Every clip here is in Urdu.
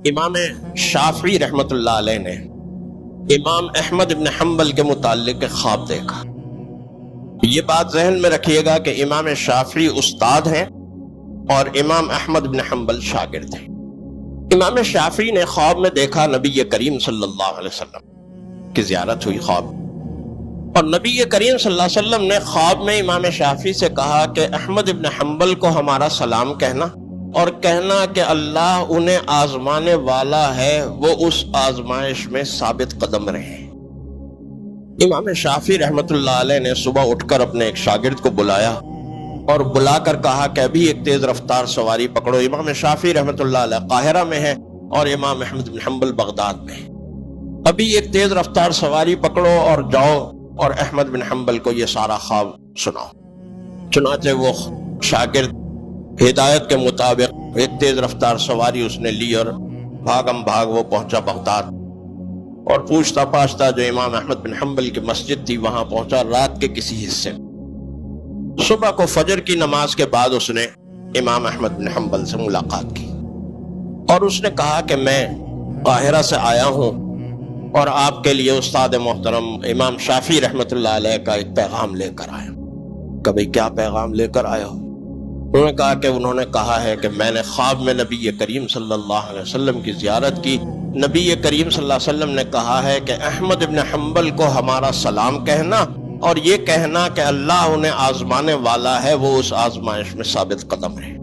امام شافعی رحمۃ اللہ علیہ نے امام احمد بن حنبل کے متعلق خواب دیکھا۔ یہ بات ذہن میں رکھیے گا کہ امام شافعی استاد ہیں اور امام احمد بن حنبل شاگرد ہیں۔ امام شافعی نے خواب میں دیکھا نبی کریم صلی اللہ علیہ وسلم کی زیارت ہوئی خواب، اور نبی کریم صلی اللہ علیہ وسلم نے خواب میں امام شافعی سے کہا کہ احمد بن حنبل کو ہمارا سلام کہنا اور کہنا کہ اللہ انہیں آزمانے والا ہے، وہ اس آزمائش میں ثابت قدم رہے۔ امام شافعی رحمۃ اللہ علیہ نے صبح اٹھ کر اپنے ایک شاگرد کو بلایا اور بلا کر کہا کہ ابھی ایک تیز رفتار سواری پکڑو۔ امام شافعی رحمۃ اللہ علیہ قاہرہ میں ہے اور امام احمد بن حنبل بغداد میں ہے۔ ابھی ایک تیز رفتار سواری پکڑو اور جاؤ اور احمد بن حنبل کو یہ سارا خواب سناؤ۔ چنانچہ وہ شاگرد ہدایت کے مطابق ایک تیز رفتار سواری اس نے لی اور بھاگم بھاگ وہ پہنچا بغداد، اور پوچھتا پاچھتا جو امام احمد بن حنبل کی مسجد تھی وہاں پہنچا رات کے کسی حصے میں۔ صبح کو فجر کی نماز کے بعد اس نے امام احمد بن حنبل سے ملاقات کی اور اس نے کہا کہ میں قاہرہ سے آیا ہوں اور آپ کے لیے استاد محترم امام شافعی رحمۃ اللہ علیہ کا ایک پیغام لے کر آیا ہوں۔ کبھی کیا پیغام لے کر آیا ہو؟ انہوں نے کہا کہ انہوں نے کہا ہے کہ میں نے خواب میں نبی کریم صلی اللہ علیہ وسلم کی زیارت کی۔ نبی کریم صلی اللہ علیہ وسلم نے کہا ہے کہ احمد بن حنبل کو ہمارا سلام کہنا اور یہ کہنا کہ اللہ انہیں آزمانے والا ہے، وہ اس آزمائش میں ثابت قدم رہے۔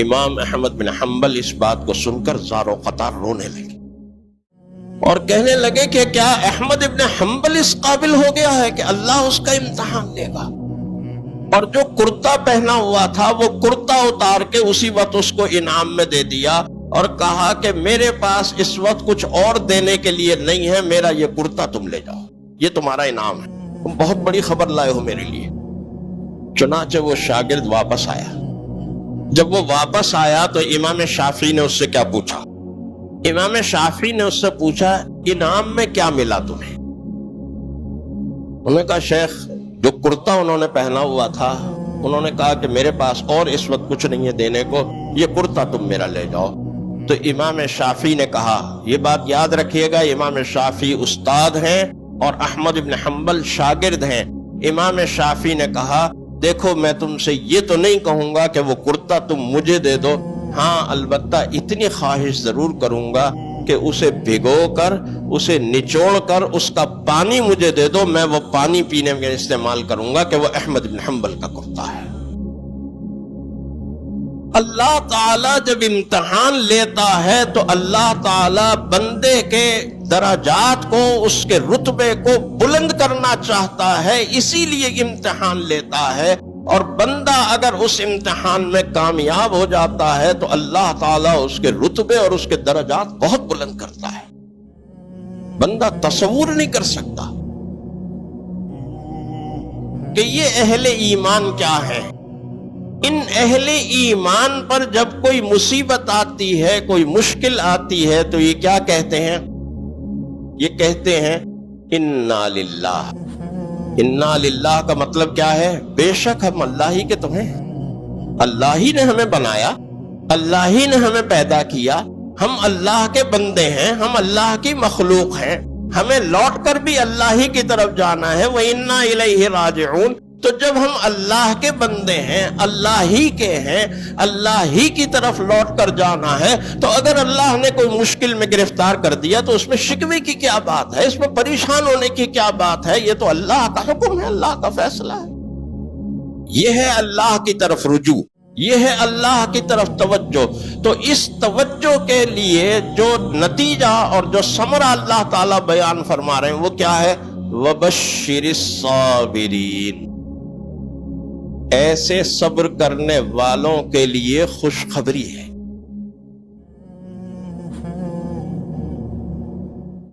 امام احمد بن حنبل اس بات کو سن کر زار و قطار رونے لگے اور کہنے لگے کہ کیا احمد ابن حنبل اس قابل ہو گیا ہے کہ اللہ اس کا امتحان لے گا؟ اور جو کرتا پہنا ہوا تھا وہ کرتا اتار کے اسی وقت اس کو انعام میں دے دیا اور کہا کہ میرے پاس اس وقت کچھ اور دینے کے لیے نہیں ہے، میرا یہ کرتا تم لے جاؤ، یہ تمہارا انعام ہے، تم بہت بڑی خبر لائے ہو میرے لیے۔ چنانچہ وہ شاگرد واپس آیا۔ جب وہ واپس آیا تو امام شافعی نے اس سے کیا پوچھا؟ امام شافعی نے اس سے پوچھا انعام میں کیا ملا تمہیں؟ انہوں نے کہا شیخ جو کرتا انہوں نے پہنا ہوا تھا، انہوں نے کہا کہ میرے پاس اور اس وقت کچھ نہیں ہے دینے کو، یہ کرتا تم میرا لے جاؤ۔ تو امام شافعی نے کہا، یہ بات یاد رکھیے گا، امام شافعی استاد ہیں اور احمد بن حنبل شاگرد ہیں۔ امام شافعی نے کہا دیکھو میں تم سے یہ تو نہیں کہوں گا کہ وہ کرتا تم مجھے دے دو، ہاں البتہ اتنی خواہش ضرور کروں گا کہ اسے بھگو کر اسے نچوڑ کر اس کا پانی مجھے دے دو، میں وہ پانی پینے میں استعمال کروں گا کہ وہ احمد بن حنبل کا کرتا ہے۔ اللہ تعالیٰ جب امتحان لیتا ہے تو اللہ تعالیٰ بندے کے درجات کو، اس کے رتبے کو بلند کرنا چاہتا ہے، اسی لیے امتحان لیتا ہے، اور بندہ اگر اس امتحان میں کامیاب ہو جاتا ہے تو اللہ تعالیٰ اس کے رتبے اور اس کے درجات بہت بلند کرتا ہے۔ بندہ تصور نہیں کر سکتا کہ یہ اہل ایمان کیا ہے۔ ان اہل ایمان پر جب کوئی مصیبت آتی ہے، کوئی مشکل آتی ہے تو یہ کیا کہتے ہیں؟ یہ کہتے ہیں انا للہ۔ انا للہ کا مطلب کیا ہے؟ بے شک ہم اللہ ہی کے تو ہیں، اللہ ہی نے ہمیں بنایا، اللہ ہی نے ہمیں پیدا کیا، ہم اللہ کے بندے ہیں، ہم اللہ کی مخلوق ہیں، ہمیں لوٹ کر بھی اللہ ہی کی طرف جانا ہے۔ وَإِنَّا إِلَيْهِ رَاجِعُونَ۔ تو جب ہم اللہ کے بندے ہیں، اللہ ہی کے ہیں، اللہ ہی کی طرف لوٹ کر جانا ہے، تو اگر اللہ نے کوئی مشکل میں گرفتار کر دیا تو اس میں شکوے کی کیا بات ہے، اس میں پریشان ہونے کی کیا بات ہے؟ یہ تو اللہ کا حکم ہے، اللہ کا فیصلہ ہے۔ یہ ہے اللہ کی طرف رجوع، یہ ہے اللہ کی طرف توجہ۔ تو اس توجہ کے لیے جو نتیجہ اور جو ثمرہ اللہ تعالیٰ بیان فرما رہے ہیں وہ کیا ہے؟ وَبَشِّرِ الصَّابِرِينَ۔ ایسے صبر کرنے والوں کے لیے خوشخبری ہے۔